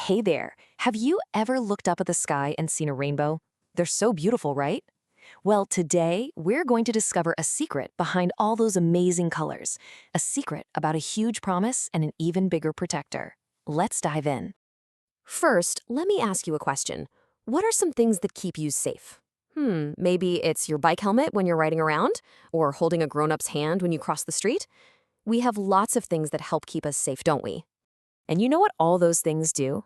Hey there, have you ever looked up at the sky and seen a rainbow? They're so beautiful, right? Well, today we're going to discover a secret behind all those amazing colors, a secret about a huge promise and an even bigger protector. Let's dive in. First, let me ask you a question. What are some things that keep you safe? Maybe it's your bike helmet when you're riding around, or holding a grown-up's hand when you cross the street. We have lots of things that help keep us safe, don't we? And you know what all those things do?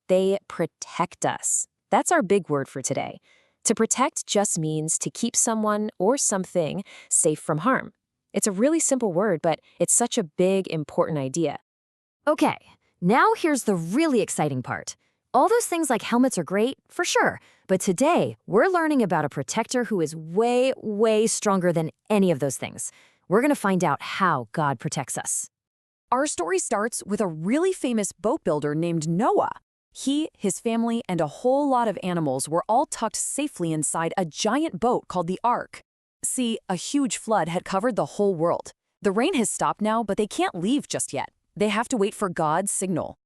They protect us. That's our big word for today. To protect just means to keep someone or something safe from harm. It's a really simple word, but it's such a big, important idea. Okay, now here's the really exciting part. All those things like helmets are great, for sure, but today we're learning about a protector who is way, way stronger than any of those things. We're going to find out how God protects us. Our story starts with a really famous boat builder named Noah. He, his family, and a whole lot of animals were all tucked safely inside a giant boat called the Ark. See, a huge flood had covered the whole world. The rain has stopped now, but they can't leave just yet. They have to wait for God's signal.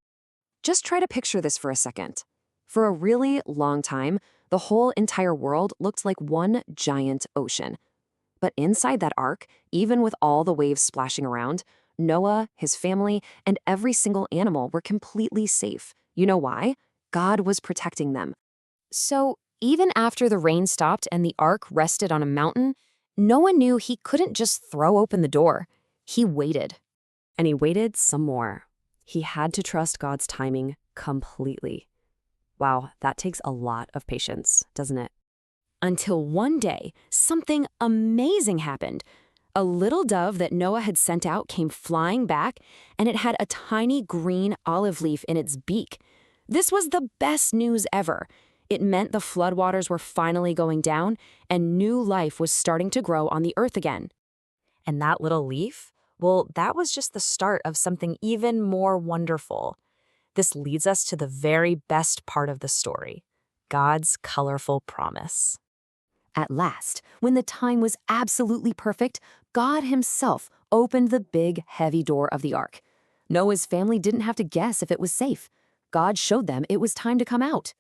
Just try to picture this for a second. For a really long time, the whole entire world looked like one giant ocean. But inside that Ark, even with all the waves splashing around, Noah, his family, and every single animal were completely safe. You know why? God was protecting them. So even after the rain stopped and the Ark rested on a mountain, Noah knew he couldn't just throw open the door. He waited. And he waited some more. He had to trust God's timing completely. Wow, that takes a lot of patience, doesn't it? Until one day, something amazing happened. A little dove that Noah had sent out came flying back, and it had a tiny green olive leaf in its beak. This was the best news ever. It meant the floodwaters were finally going down, and new life was starting to grow on the earth again. And that little leaf? Well, that was just the start of something even more wonderful. This leads us to the very best part of the story, God's colorful promise. At last, when the time was absolutely perfect, God himself opened the big, heavy door of the Ark. Noah's family didn't have to guess if it was safe. God showed them it was time to come out.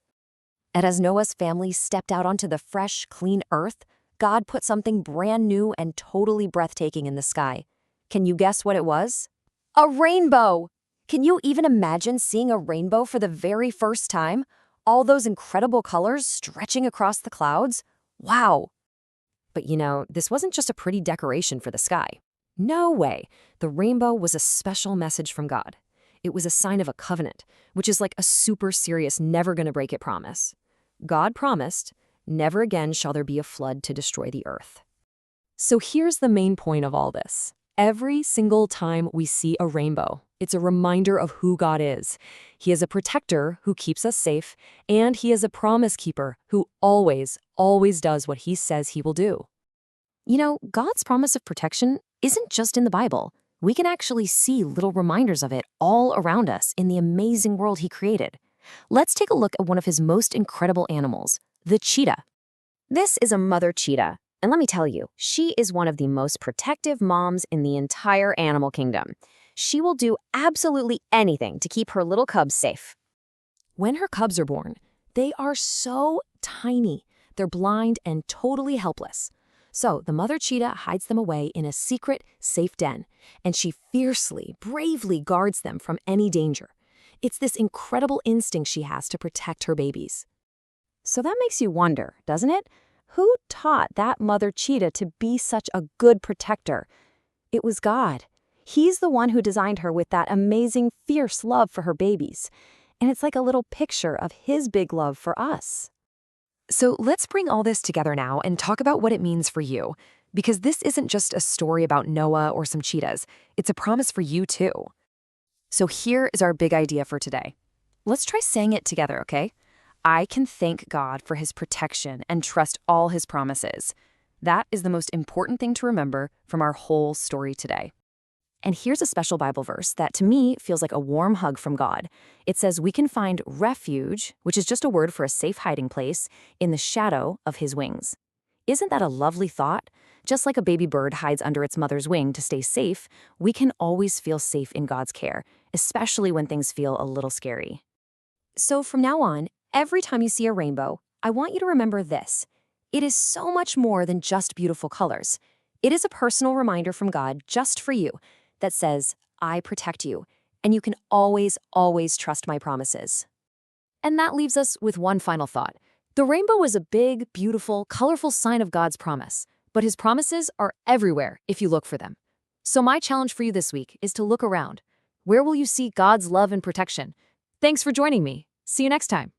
And as Noah's family stepped out onto the fresh, clean earth, God put something brand new and totally breathtaking in the sky. Can you guess what it was? A rainbow! Can you even imagine seeing a rainbow for the very first time? All those incredible colors stretching across the clouds? Wow! But you know, this wasn't just a pretty decoration for the sky. No way. The rainbow was a special message from God. It was a sign of a covenant, which is like a super serious, never-gonna-break-it promise. God promised, never again shall there be a flood to destroy the earth. So here's the main point of all this. Every single time we see a rainbow, it's a reminder of who God is. He is a protector who keeps us safe, and he is a promise keeper who always, always does what he says he will do. You know, God's promise of protection isn't just in the Bible. We can actually see little reminders of it all around us in the amazing world he created. Let's take a look at one of his most incredible animals, the cheetah. This is a mother cheetah. And let me tell you, she is one of the most protective moms in the entire animal kingdom. She will do absolutely anything to keep her little cubs safe. When her cubs are born, they are so tiny. They're blind and totally helpless. So the mother cheetah hides them away in a secret, safe den, and she fiercely, bravely guards them from any danger. It's this incredible instinct she has to protect her babies. So that makes you wonder, doesn't it? Who taught that mother cheetah to be such a good protector? It was God. He's the one who designed her with that amazing, fierce love for her babies. And it's like a little picture of his big love for us. So let's bring all this together now and talk about what it means for you. Because this isn't just a story about Noah or some cheetahs. It's a promise for you too. So here is our big idea for today. Let's try saying it together, okay? I can thank God for his protection and trust all his promises. That is the most important thing to remember from our whole story today. And here's a special Bible verse that to me feels like a warm hug from God. It says we can find refuge, which is just a word for a safe hiding place, in the shadow of his wings. Isn't that a lovely thought? Just like a baby bird hides under its mother's wing to stay safe, we can always feel safe in God's care, especially when things feel a little scary. So from now on, every time you see a rainbow, I want you to remember this. It is so much more than just beautiful colors. It is a personal reminder from God just for you that says, I protect you, and you can always, always trust my promises. And that leaves us with one final thought. The rainbow is a big, beautiful, colorful sign of God's promise, but his promises are everywhere if you look for them. So my challenge for you this week is to look around. Where will you see God's love and protection? Thanks for joining me. See you next time.